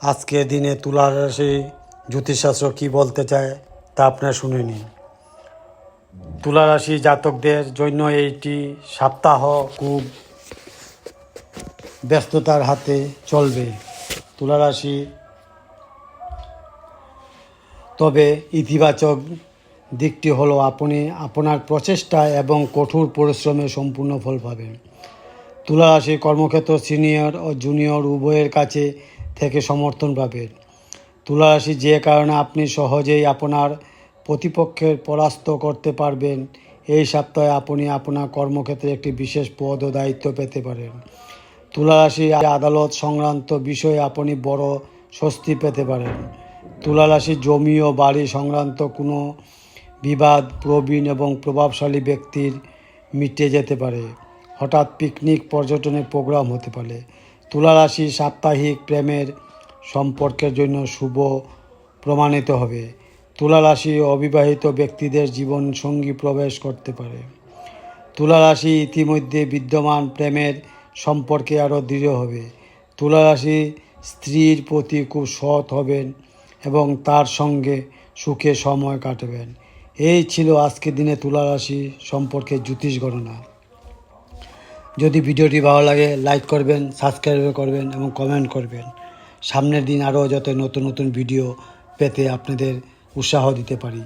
আজকের দিনে তুলা রাশি জ্যোতিষশাস্ত্র কী বলতে চায় তা আপনারা শুনে নিন। তুলা রাশি জাতকদের জন্য এইটি সপ্তাহ খুব ব্যস্ততার হাতে চলবে। তুলা রাশি তবে ইতিবাচক দিকটি হলো আপনি আপনার প্রচেষ্টা এবং কঠোর পরিশ্রমে সম্পূর্ণ ফল পাবেন। তুলা রাশি কর্মক্ষেত্র সিনিয়র ও জুনিয়র উভয়ের কাছে থেকে সমর্থন পাবেন। তুলা রাশি যে কারণে আপনি সহজেই আপনার প্রতিপক্ষের পরাস্ত করতে পারবেন। এই সপ্তাহে আপনি আপনার কর্মক্ষেত্রে একটি বিশেষ পদ ও দায়িত্ব পেতে পারেন। তুলা রাশি আদালত সংক্রান্ত বিষয়ে আপনি বড় স্বস্তি পেতে পারেন। তুলা রাশি জমি ও বাড়ি সংক্রান্ত কোনো বিবাদ প্রবীণ এবং প্রভাবশালী ব্যক্তির মিটে যেতে পারে। হঠাৎ পিকনিক পর্যটনের প্রোগ্রাম হতে পারে। তুলা রাশি সাপ্তাহিক প্রেমের সম্পর্কের জন্য শুভ প্রমাণিত হবে। তুলা রাশি অবিবাহিত ব্যক্তিদের জীবন সঙ্গী প্রবেশ করতে পারে। তুলা রাশি ইতিমধ্যে বিদ্যমান প্রেমের সম্পর্কে আরও দৃঢ় হবে। তুলা রাশি স্ত্রীর প্রতি খুব সৎ হবেন এবং তার সঙ্গে সুখে সময় কাটাবেন। এই ছিল আজকের দিনে তুলা রাশি সম্পর্কে জ্যোতিষ গণনা। যদি ভিডিওটি ভালো লাগে লাইক করবেন, সাবস্ক্রাইব করবেন এবং কমেন্ট করবেন। সামনের দিন আরও যাতে নতুন নতুন ভিডিও পেতে আপনাদের উৎসাহ দিতে পারি।